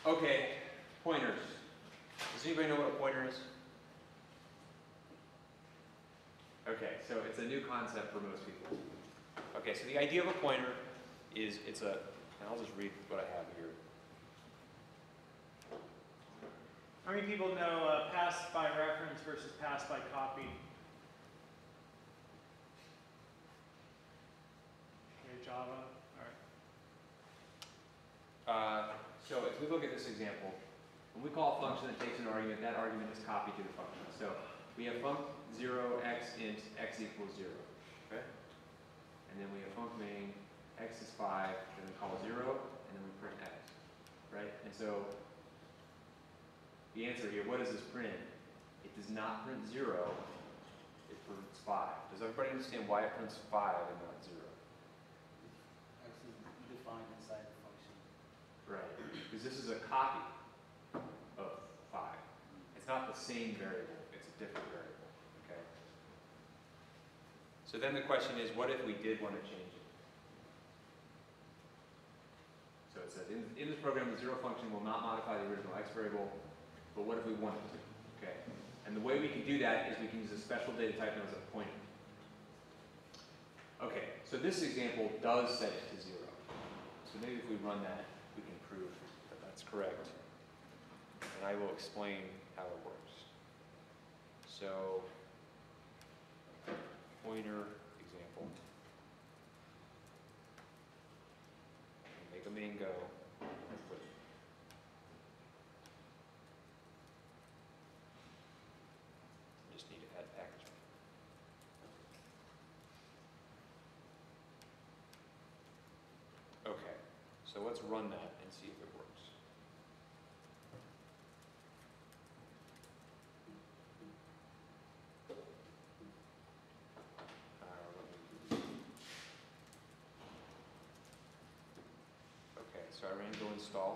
Okay, pointers. Does anybody know what a pointer is? Okay, so it's a new concept for most people. Okay, so the idea of a pointer is and I'll just read what I have here. How many people know pass by reference versus pass by copy? Okay, Java. All right. So if we look at this example, when we call a function that takes an argument, that argument is copied to the function. So we have func 0 x int x equals 0. Okay? And then we have func main x is 5, then we call 0, and then we print x. Right? And so the answer here, what does this print? It does not print 0, it prints 5. Does everybody understand why it prints 5 and not 0? X is defined inside the function. Right, because this is a copy of 5. It's not the same variable, it's a different variable, okay? So then the question is, what if we did want to change it? So it says, in this program, the 0 function will not modify the original x variable, but what if we wanted to, okay? And the way we can do that is we can use a special data type known as a pointer. Okay, so this example does set it to 0. So maybe if we run that, we can prove that that's correct. And I will explain how it works. So, pointer example. Make a main go. Just need to add package. Okay, so let's run that and see if it works. Okay, so I ran go install,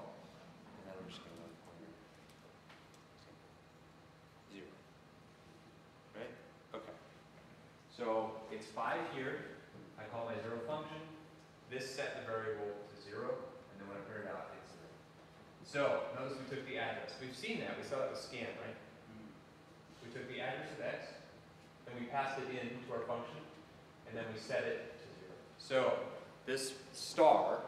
and then I'm just going to run pointer. 0. Right? Okay. So it's 5 here. I call my 0 function. This set the variable to 0, and then when I print it out, it's 0. So notice we took the address. We've seen that. We saw that was scanned, right? We took the address of x, then we passed it in to our function, and then we set it to 0. So this star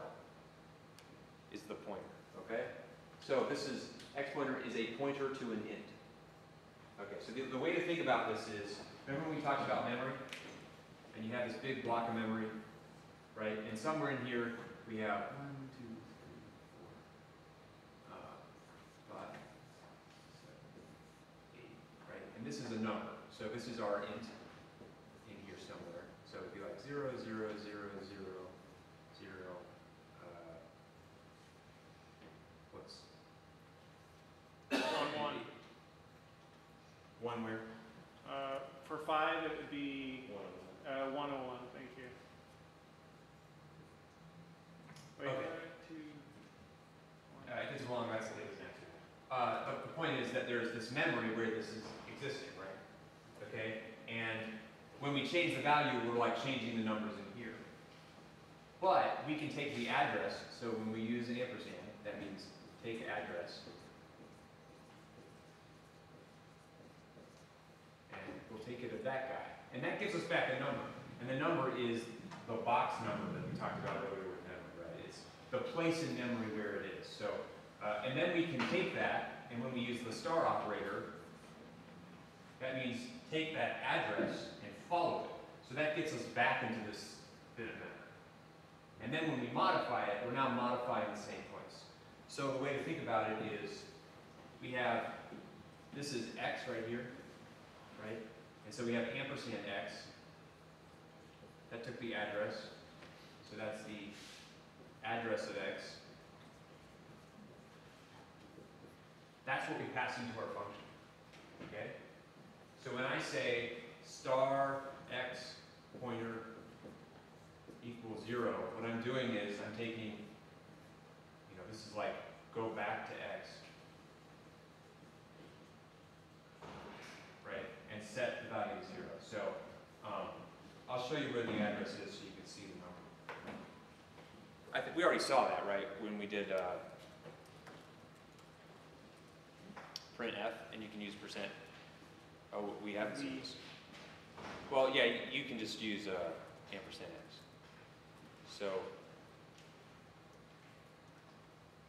is the pointer, okay? So this is, x pointer is a pointer to an int. Okay, so the way to think about this is, remember when we talked about memory? And you have this big block of memory, right? And somewhere in here, we have 1, 2, 3, 4, 5, 7, 8, right? And this is a number. So this is our int in here somewhere. So it'd be like 0, 0, 0, 0, 0, what's 1, 1. 1 where? For 5, it would be 101. Thank you. Wait, Okay. 2, 1. It gets along that's the latest answer. But the point is that there's this memory where this is existing, right? Okay? And when we change the value, we're like changing the numbers in here. But we can take the address, so when we use an ampersand, that means take address, and we'll take it of that guy. And that gives us back a number. And the number is the box number that we talked about earlier with memory, right? It's the place in memory where it is. So, and then we can take that, and when we use the star operator, that means take that address and follow it. So that gets us back into this bit of memory. And then when we modify it, we're now modifying the same place. So the way to think about it is, we have, this is x right here, right? And so we have ampersand x. That took the address. So that's the address of x. That's what we pass into our function. Okay? So when I say star x pointer equals 0, what I'm doing is I'm taking, this is like go back to x, right, and set the value to 0. So I'll show you where the address is so you can see the number. I think we already saw that, right, when we did printf, and you can use percent. Oh, we haven't seen this. Well, yeah, you can just use ampersand x. So,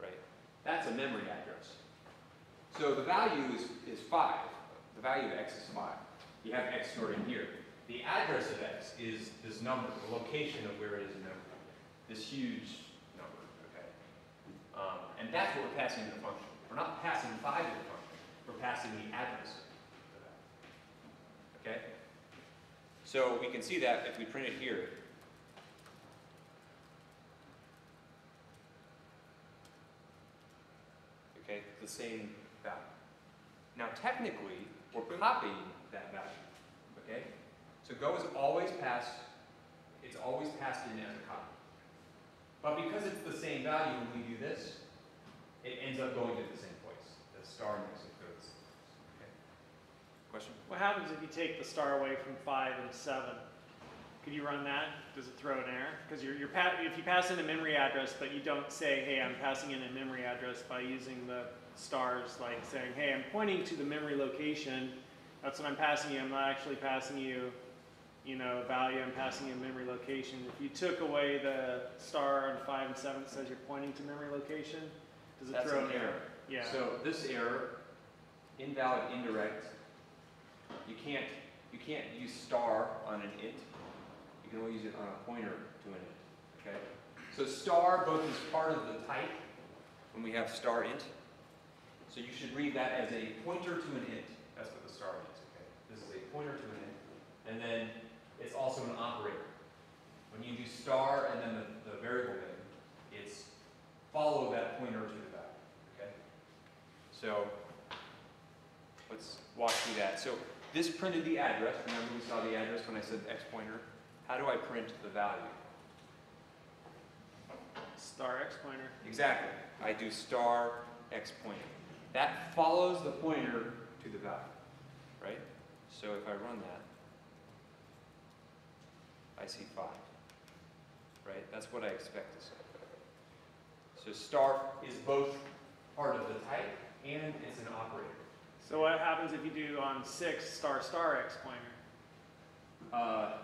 right, that's a memory address. So the value is 5. The value of x is 5. You have x stored in here. The address of x is this number, the location of where it is in memory. This huge number, okay? And that's what we're passing to the function. We're not passing 5 to the function. We're passing the address of that. Okay? So we can see that if we print it here. Okay, the same value. Now technically, we're copying that value. Okay? So Go is always passed, it's always passed in as a copy. But because it's the same value when we do this, it ends up going to the same place. The star makes it go to the same place. Okay? Question? What happens if you take the star away from 5 and 7? Could you run that? Does it throw an error? Because if you pass in a memory address, but you don't say, hey, I'm passing in a memory address by using the stars, like saying, hey, I'm pointing to the memory location. That's what I'm passing you. I'm not actually passing you, a value. I'm passing you a memory location. If you took away the star on 5 and 7 that says you're pointing to memory location, does it throw an error? Yeah. So this error, invalid indirect, you can't use star on an int. You can only use it on a pointer to an int. Okay? So star both is part of the type when we have star int. So you should read that as a pointer to an int. That's what the star is. Okay? This is a pointer to an int. And then it's also an operator. When you do star and then the variable name, it's follow that pointer to the value. Okay? So let's walk through that. So this printed the address. Remember we saw the address when I said x pointer. How do I print the value? Star x pointer. Exactly. I do star x pointer. That follows the pointer to the value, right? So if I run that, I see 5, right? That's what I expect to see. So star is both part of the type and it's an operator. So what happens if you do on 6 star star x pointer?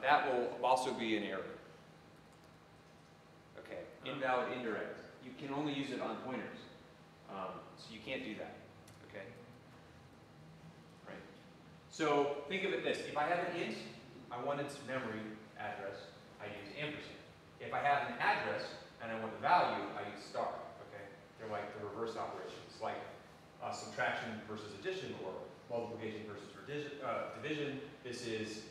That will also be an error. Okay, invalid indirect. You can only use it on pointers. So you can't do that. Okay? Right. So think of it this. If I have an int, I want its memory address, I use ampersand. If I have an address and I want the value, I use star. Okay? They're like the reverse operations, like subtraction versus addition or multiplication versus division. This is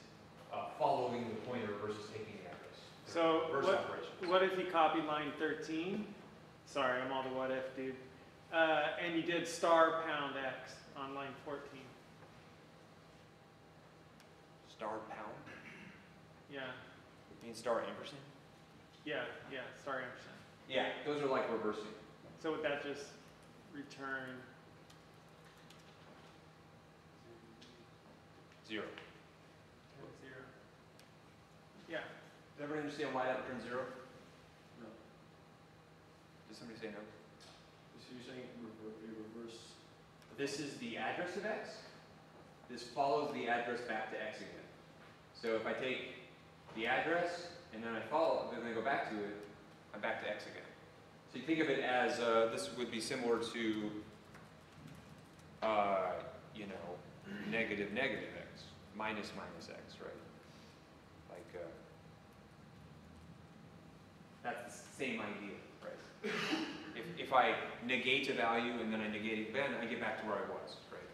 following the pointer versus taking the address. So operations. What if you copied line 13? Sorry, I'm all the what if, dude. And you did star pound x on line 14. Star pound? Yeah. You mean star ampersand? Yeah, star ampersand. Yeah, those are like reversing. So would that just return 0. 0? Yeah. Does everyone understand why that returns 0? No. Does somebody say no? So you're saying reverse. This is the address of x. This follows the address back to x again. So if I take the address and then I go back to it, I'm back to x again. So you think of it as this would be similar to negative x, minus x, right? Like that's the same idea, right? If I negate a value and then I negate it again, I get back to where I was, right?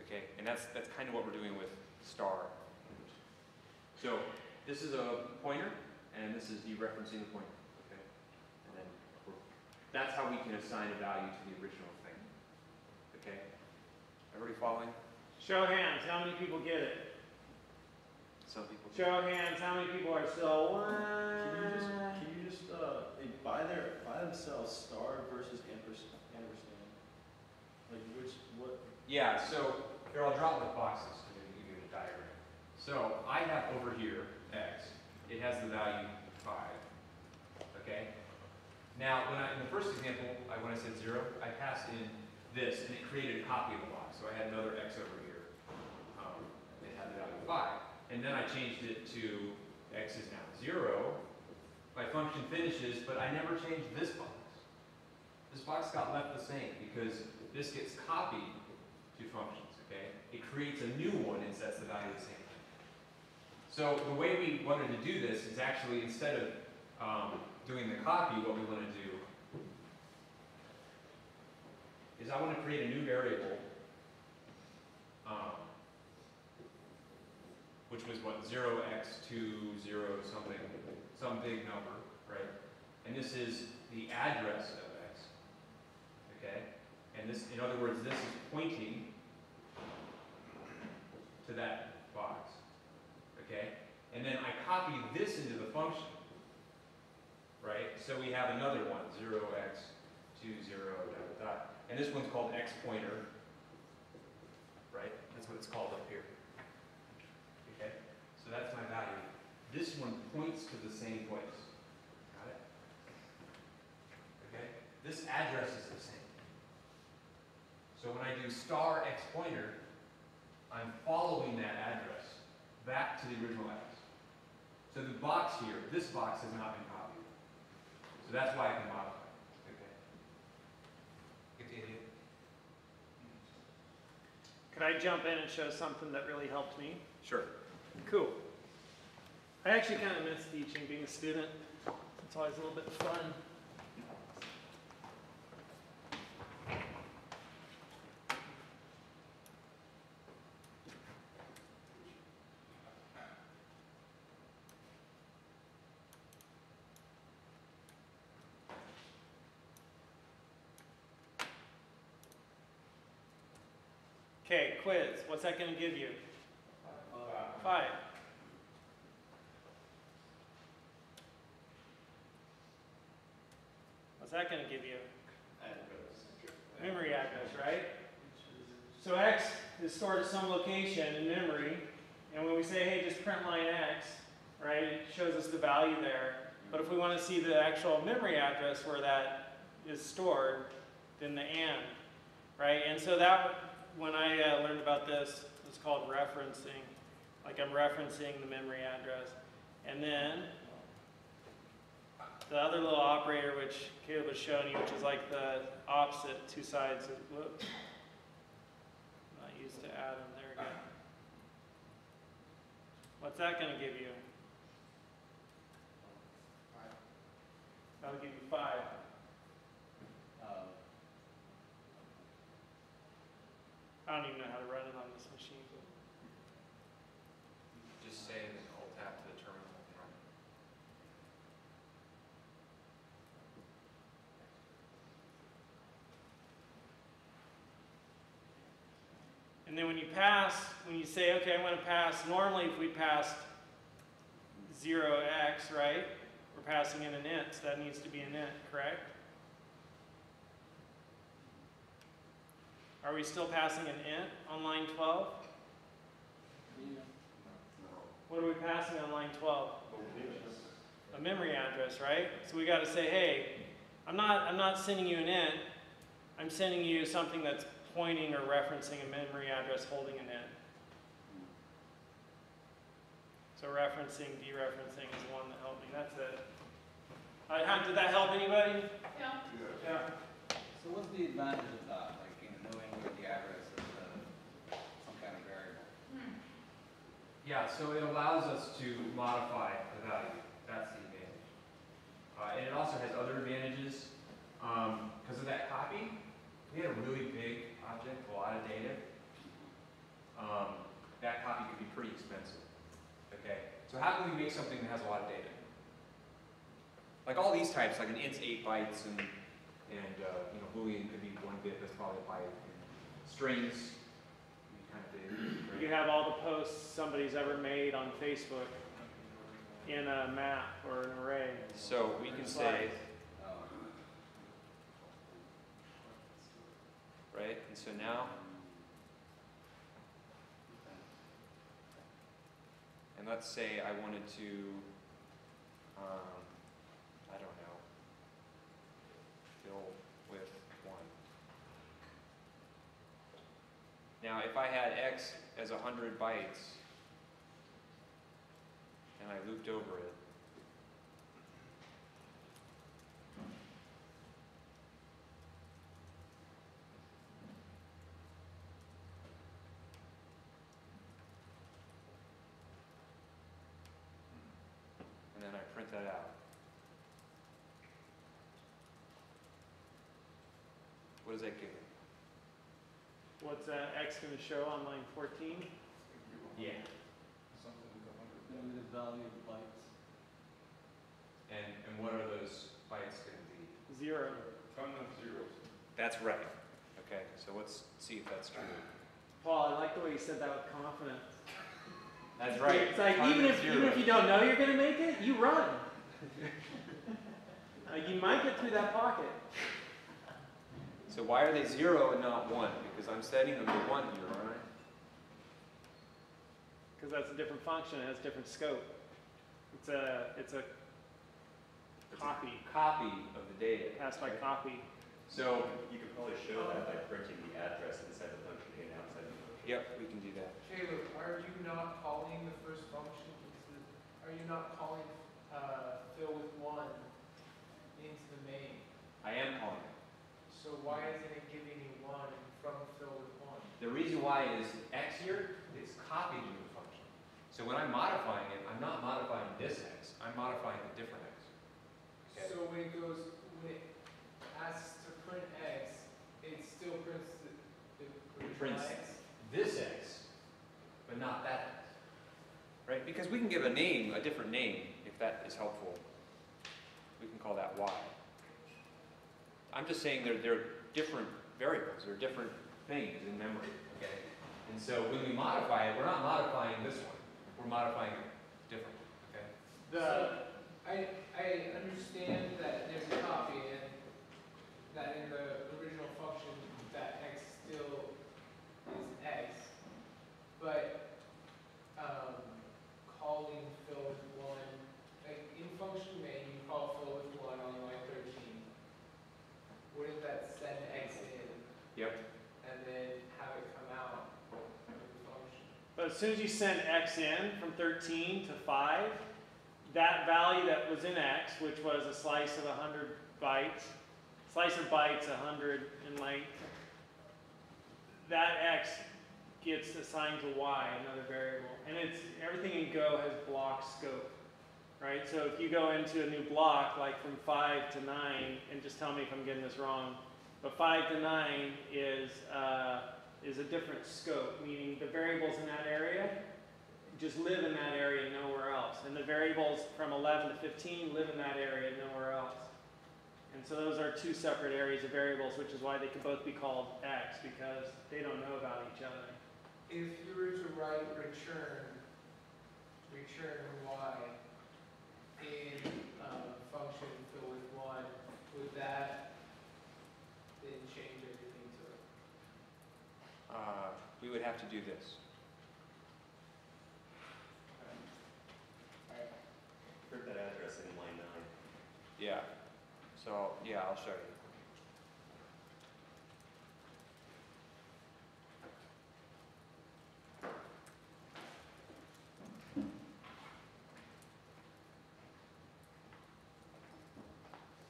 Okay, and that's kind of what we're doing with star. So this is a pointer, and this is dereferencing the pointer. Okay, and then that's how we can assign a value to the original thing. Okay, everybody following? Show hands. How many people get it? Some people. Show hands. How many people are still? Can you just by themselves star versus ampersand? Like what? Yeah. So here I'll draw the boxes to maybe give you a diagram. So I have over here x. It has the value 5. Okay. Now, in the first example, when I said 0, I passed in this, and it created a copy of the box. So I had another x over here. It had the value 5. And then I changed it to x is now 0. My function finishes, but I never changed this box. This box got left the same because this gets copied to functions, okay? It creates a new one and sets the value the same. So the way we wanted to do this is actually, instead of doing the copy, what we want to do is I want to create a new variable, which was what, 0x2, 0 something, some big number, right? And this is the address of x, okay? And this, in other words, this is pointing to that box, okay? And then I copy this into the function, right? So we have another one, 0x2, 0, dot, dot, dot. And this one's called x pointer, right? That's what it's called up here. Okay? So that's my value. This one points to the same place. Got it? Okay? This address is the same. So when I do star x pointer, I'm following that address back to the original x. So the box here, this box has not been copied. So that's why I can modify it. Okay? Get the idea? Could I jump in and show something that really helped me? Sure. Cool. I actually kind of miss teaching, being a student. It's always a little bit fun. Okay, quiz. What's that going to give you? 5. What's that going to give you? Memory address, right? So x is stored at some location in memory, and when we say, hey, just print line x, right, it shows us the value there. But if we want to see the actual memory address where that is stored, then the and, right? And so that, when I learned about this, it's called referencing. Like I'm referencing the memory address. And then the other little operator, which Caleb was showing you, which is like the opposite two sides of, whoops. Not used to add them, there we go. What's that going to give you? That'll give you 5. I don't even know how to run it on this machine. Just say and then alt tab to the terminal and run. And then when you say, okay, I want to pass, normally if we passed 0x, right, we're passing in an int, so that needs to be an int, correct? Are we still passing an int on line 12? What are we passing on line 12? A memory address, right? So we got to say, hey, I'm not sending you an int. I'm sending you something that's pointing or referencing a memory address holding an int. So referencing, dereferencing is the one that helped me. That's it. Did that help anybody? Yeah. Yeah. So what's the advantage of that, like, you know, knowing where the address of some kind of variable? Yeah, so it allows us to modify the value. That's the advantage. And it also has other advantages. Because of that copy, we had a really big object, a lot of data. That copy could be pretty expensive. Okay, so how can we make something that has a lot of data? Like all these types, like an int's 8 bytes, and you know, Boolean could be 1 bit. That's probably a byte. And strings can be kind of big. Right? You have all the posts somebody's ever made on Facebook in a map or an array. So we can say, right? And so now, and let's say I wanted to, I don't know, if I had x as 100 bytes, and I looped over it, and then I print that out. What does that give me? What's X going to show on line 14? Yeah. Limited value of bytes. And what are those bytes going to be? 0. Ton of zeros. That's right. Okay, so let's see if that's true. Paul, I like the way you said that with confidence. That's right. It's like Ton even of if zeros. you don't know you're going to make it, you run. You might get through that pocket. So why are they 0 and not 1? Because I'm setting them to 1 here, aren't I? Because that's a different function. It has different scope. It's a copy. Copy of the data. Passed by right? copy. So, You could probably show that by printing the address inside the function and outside the function. yep, we can do that. Caleb, are you not calling the first function are you not calling fill with 1 into the main? I am calling it. So why isn't it giving you 1 from fill with 1? The reason why is x here is copied into the function. So when I'm modifying it, I'm not modifying this x, I'm modifying a different x. Okay. So when it asks to print x, it still prints the It prints x. this x, but not that x. Right? Because we can give a name, a different name, if that is helpful. We can call that y. I'm just saying they're different variables, they're different things in memory. Okay? And so when we modify it, we're not modifying this one, we're modifying it differently. Okay? I understand that there's a copy and that in the original function that x still is x, but calling fill with 1, like in function main you call fill with 1 on line 13. Wouldn't that send x in Yep. and then have it come out of the function? But as soon as you send X in from 13 to 5, that value that was in X, which was a slice of 100 bytes, slice of bytes 100 in length, that X gets assigned to Y, another variable. And everything in Go has block scope, right? So if you go into a new block, like from 5 to 9, and just tell me if I'm getting this wrong, but 5 to 9 is a different scope, meaning the variables in that area just live in that area nowhere else. And the variables from 11 to 15 live in that area nowhere else. And so those are two separate areas of variables, which is why they can both be called X, because they don't know about each other. If you were to write return y in function fill with 1, would that then change everything to it? We would have to do this. Alright. Print that address in line 9. Yeah. So, yeah, I'll show you.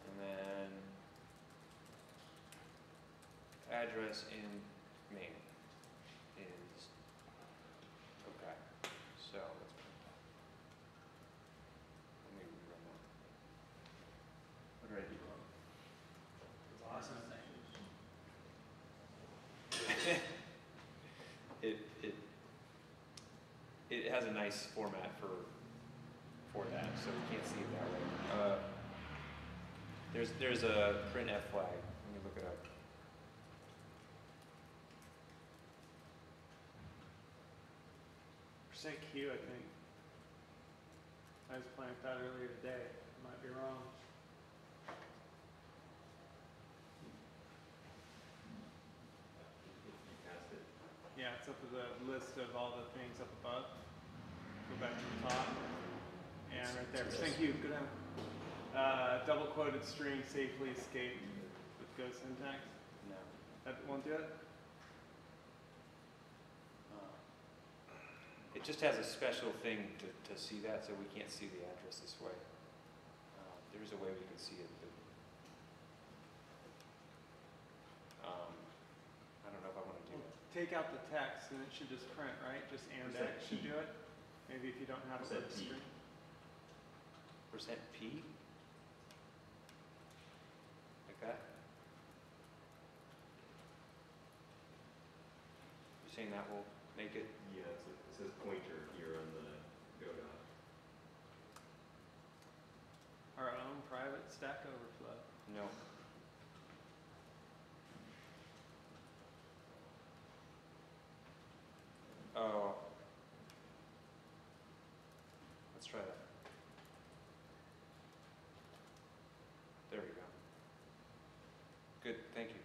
And then address in main is okay. So let's let me rerun that. What did I do wrong? It's awesome. It has a nice format for that, so we can't see it that way. There's a printf flag. Let me look it up. Percent %Q, I think. I was playing with that earlier today. Might be wrong. You passed it. Yeah, it's up to the list of all the things up above. Go back to the top. And right there. Thank you. Go down. Double quoted string safely escaped with Go syntax. No. That won't do it? It just has a special thing to see that, so we can't see the address this way. There's a way we can see it, but I don't know if I want to do that. Take out the text and it should just print, right? Just and Percent X should P. do it. Maybe if you don't have it on the Percent P. screen. Percent P? Like that? You're saying that will make it? Yeah, it says pointer here on the Golang. Our own private Stack Overflow. No. Oh. Let's try that. There we go. Good, thank you.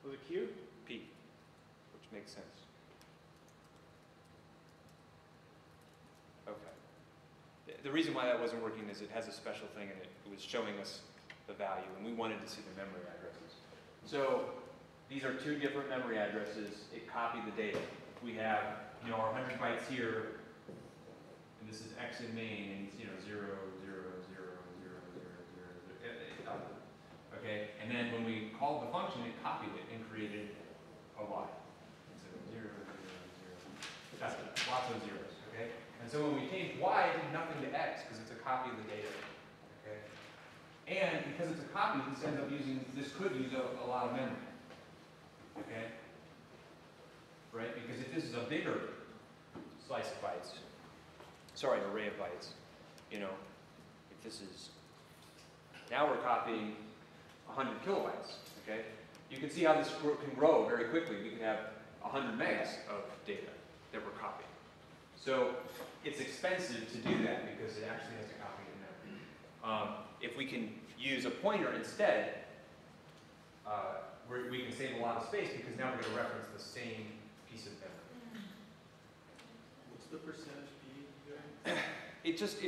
Was it Q? P, which makes sense. Okay. The reason why that wasn't working is it has a special thing and it was showing us the value, and we wanted to see the memory addresses. So these are two different memory addresses. It copied the data. We have, our 100 bytes here, and this is X in main, and it's, 0, 0, 0, 0, 0, 0, 0, okay? And then when we called the function, it copied it and created a Y. And so 0, 0, 0. That's lots of zeros, okay? And so when we changed Y, it did nothing to X because it's a copy of the data, okay? And because it's a copy, this could use a lot of memory, okay? Right? Because if this is a bigger slice of bytes, sorry, array of bytes, if this is, now we're copying 100 kilobytes, okay? You can see how this can grow very quickly. We can have 100 megs of data that we're copying. So it's expensive to do that because it actually has to copy in memory. If we can use a pointer instead, we can save a lot of space because now we're going to reference the same piece of memory. What's the percentage P doing? It just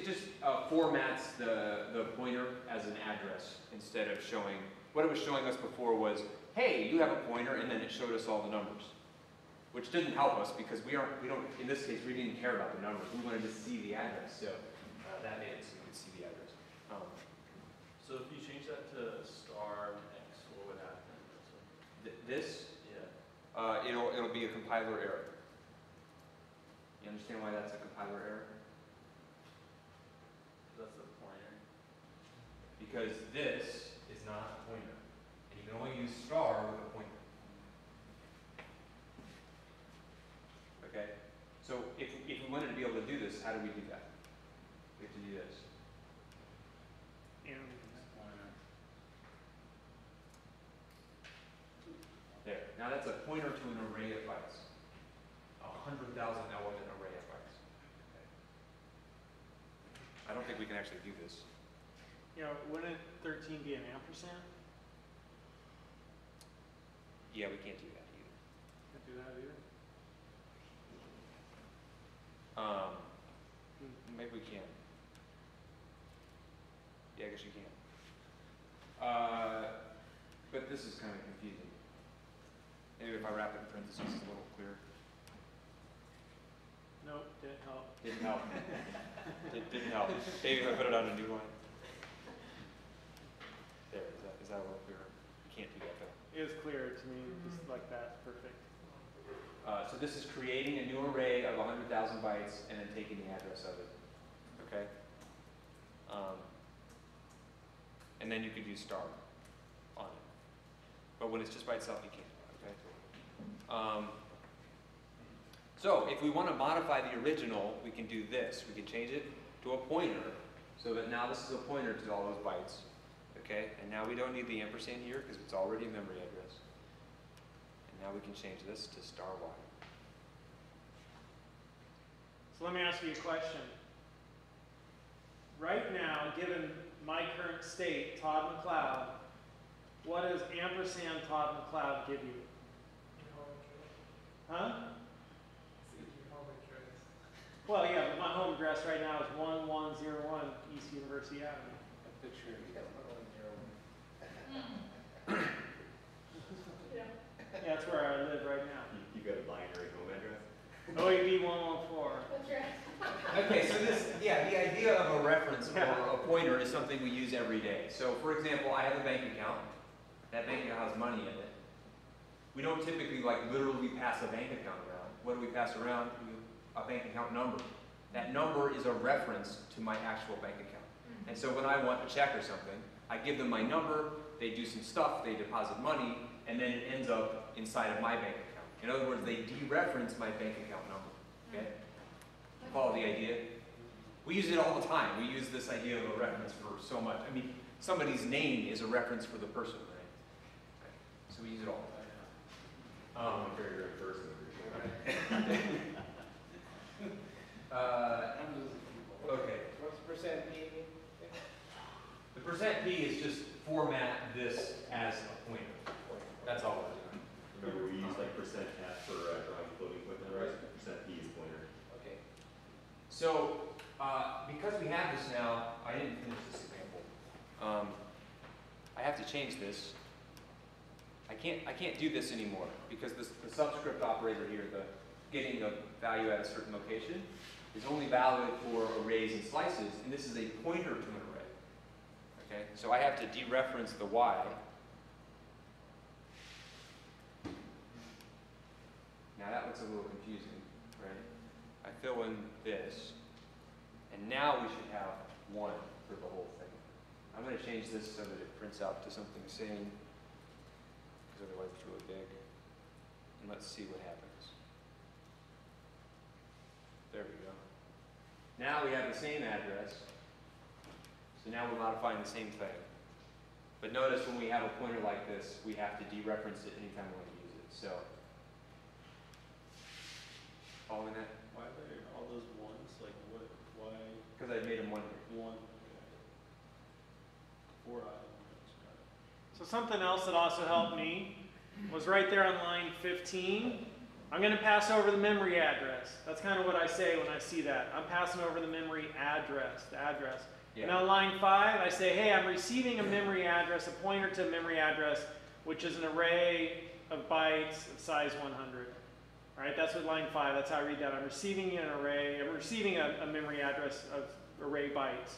formats the pointer as an address instead of showing, what it was showing us before was, hey, you have a pointer, and then it showed us all the numbers, which didn't help us because we don't, in this case, we didn't care about the numbers. We wanted to see the address, so that made it so we could see the address. So if you change that to star X, what would happen? This, Yeah. it'll be a compiler error. You understand why that's a compiler error? That's the pointer. Because this is not a pointer. And you can only use star with a pointer. Okay? So if we wanted to be able to do this, how do we do that? We have to do this. And There. Now that's a pointer to an array of bytes. 100,000 element array of bytes. Okay. I don't think we can actually do this. wouldn't 13 be an ampersand? Yeah, we can't do that either. Can't do that either. Maybe we can. Yeah, I guess you can. But this is kind of confusing. Maybe if I wrap it in parentheses, it's a little clearer. Nope, didn't help. Didn't help. Didn't help. Maybe if I put it on a new line. There, is that a little clearer? You can't do that though. It was clearer to me, just like that, perfect. So this is creating a new array of 100,000 bytes and then taking the address of it. Okay? And then you could use star on it. But when it's just by itself, you can't. Okay? So if we want to modify the original, we can do this. We can change it to a pointer so that now this is a pointer to all those bytes. Okay? And now we don't need the ampersand here because it's already a memory address. And now we can change this to star y. So let me ask you a question. Right now, given my current state, Todd McLeod, what does ampersand Todd McLeod give you? Huh? Well, yeah, but my home address right now is 1101 East University Avenue. Picture, you got Yeah, that's where I live right now. You got a binary home address? OEB 114. Okay, so this, yeah, the idea of a reference or a pointer is something we use every day. So for example, I have a bank account. That bank account has money in it. We don't typically like literally pass a bank account around. What do we pass around? A bank account number. That number is a reference to my actual bank account. And so when I want a check or something, I give them my number, they do some stuff, they deposit money, and then it ends up inside of my bank account. In other words, they dereference my bank account number. Okay? Follow the idea? We use it all the time. We use this idea of a reference for so much. I mean, somebody's name is a reference for the person, right? Okay. So we use it all the time. I'm very, very person. Okay. What's percent P? The percent P is just format this as a pointer. That's all we're doing. Remember, we use like percent F for drawing floating point numbers. Percent P is pointer. Okay. So, because we have this now, I didn't finish this example. I have to change this. I can't do this anymore because the subscript operator here, the getting a value at a certain location, is only valid for arrays and slices, and this is a pointer to an array. Okay, so I have to dereference the y. Now that looks a little confusing, right? I fill in this, and now we should have 1 for the whole thing. I'm going to change this so that it prints out to something sane, because otherwise it's really big. And let's see what happens. There we go. Now we have the same address. So now we're modifying the same thing. But notice when we have a pointer like this, we have to dereference it anytime we want to use it. So, following that? Why are there all those ones? Like what, why Because I made them 1 here. one? Okay. 4 items. So something else that also helped me was right there on line 15. I'm going to pass over the memory address. That's kind of what I say when I see that. I'm passing over the memory address, the address. Yeah. And on line 5, I say, hey, I'm receiving a memory address, a pointer to a memory address, which is an array of bytes of size 100. All right, that's what line 5, that's how I read that. I'm receiving an array, I'm receiving a memory address of array bytes.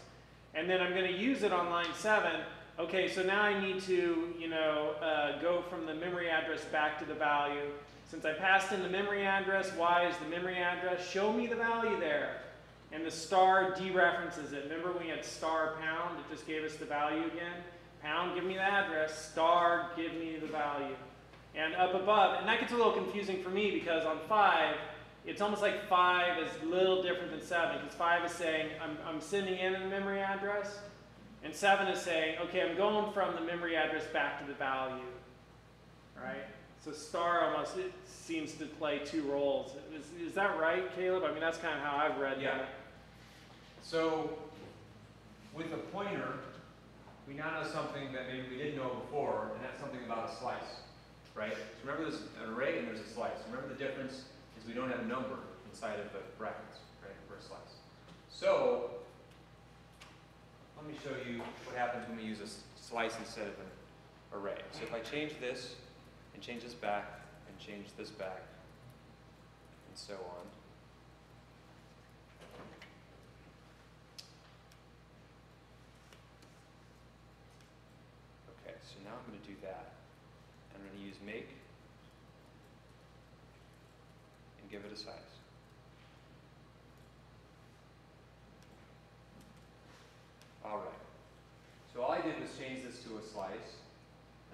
And then I'm going to use it on line 7. Okay, so now I need to, go from the memory address back to the value. Since I passed in the memory address, y is the memory address, show me the value there. And the star dereferences it. Remember when we had star pound, it just gave us the value again? Pound, give me the address, star, give me the value. And up above, and that gets a little confusing for me because on 5, it's almost like 5 is a little different than 7, because 5 is saying, I'm sending in a memory address, and 7 is saying, okay, I'm going from the memory address back to the value, right? So star almost, it seems to play 2 roles. Is that right, Caleb? I mean, that's kind of how I've read that. So, with a pointer, we now know something that maybe we didn't know before, and that's something about a slice, right? So remember there's an array and there's a slice. Remember the difference is we don't have a number inside of the brackets, right, for a slice. So, let me show you what happens when we use a slice instead of an array. So if I change this, and change this back, and change this back, and so on. Okay, so now I'm going to do that. I'm going to use make, and give it a size. All right. So all I did was change this to a slice,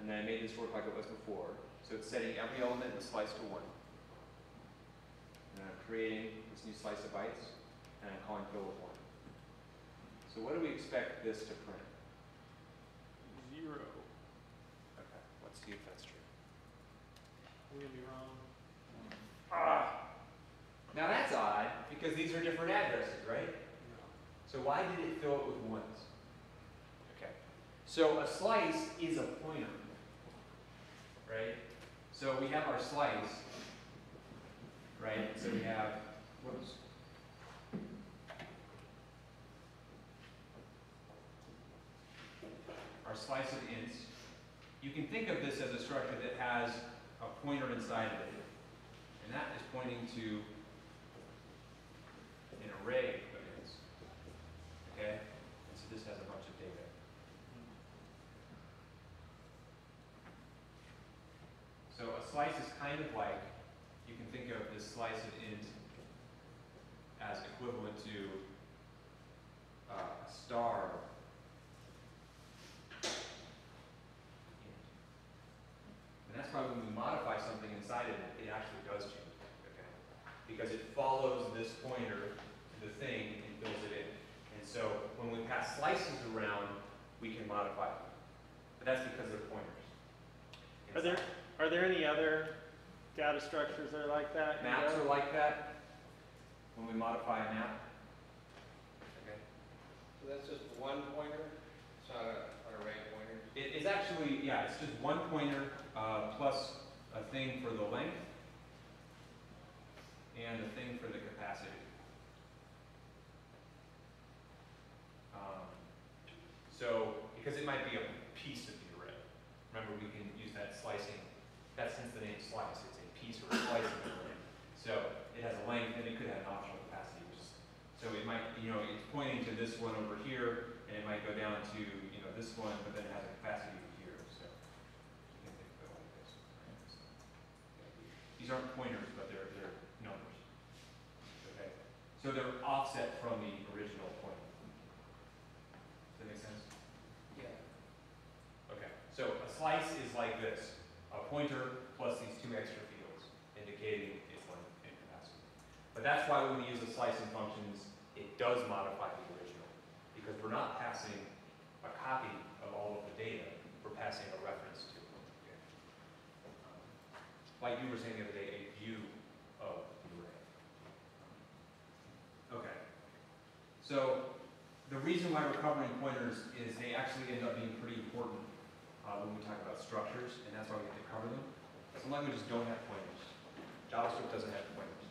and then I made this work like it was before. So it's setting every element in the slice to 1. And I'm creating this new slice of bytes, and I'm calling fill with 1. So what do we expect this to print? 0. Okay, let's see if that's true. I'm going to be wrong. Now that's odd, because these are different addresses, right? So why did it fill it with 1s? Okay. So a slice is a pointer, right? So we have our slice, right? So we have, whoops. Our slice of ints. You can think of this as a structure that has a pointer inside of it. And that is pointing to array of ints. Okay? And so this has a bunch of data. So a slice is kind of like, you can think of this slice of int as equivalent to a star int. And that's why when we modify something inside of it, it actually does change, okay? Because it follows this pointer to the thing and fills it in. And so when we pass slices around, we can modify them. But that's because they're pointers. Are there any other data structures that are like that? Maps are like that. When we modify a map. Okay. So that's just one pointer? It's not an array of pointers? It's actually, yeah, it's just one pointer plus a thing for the length and a thing for the capacity. So, because it might be a piece of the array. Remember, we can use that slicing. That's since the name slice. It's a piece or a slice of the array. So it has a length and it could have an optional capacity. So it might, it's pointing to this one over here, and it might go down to, this one, but then it has a capacity over here. So you can think of it like this. Right? So, these aren't pointers, but they're numbers. Okay. So they're offset from the original pointer. Does that make sense? Yeah. Okay. So a slice is like this: a pointer plus these two extra fields, indicating its length and capacity. But that's why when we use the slicing functions, it does modify the original, because we're not passing a copy of all of the data, we're passing a reference to it. Okay. Like you were saying the other day, a view of the array. Okay. So the reason why we're covering pointers is they actually end up being pretty important when we talk about structures, and that's why we have to cover them. Some languages don't have pointers. JavaScript doesn't have pointers.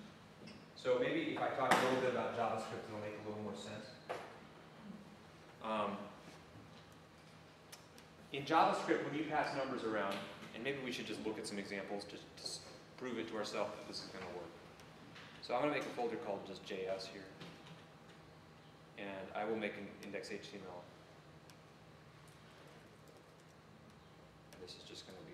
So maybe if I talk a little bit about JavaScript, it'll make a little more sense. In JavaScript, when you pass numbers around, and maybe we should just look at some examples just to prove it to ourselves that this is going to work. So I'm going to make a folder called just JS here. And I will make an index.html. And this is just going to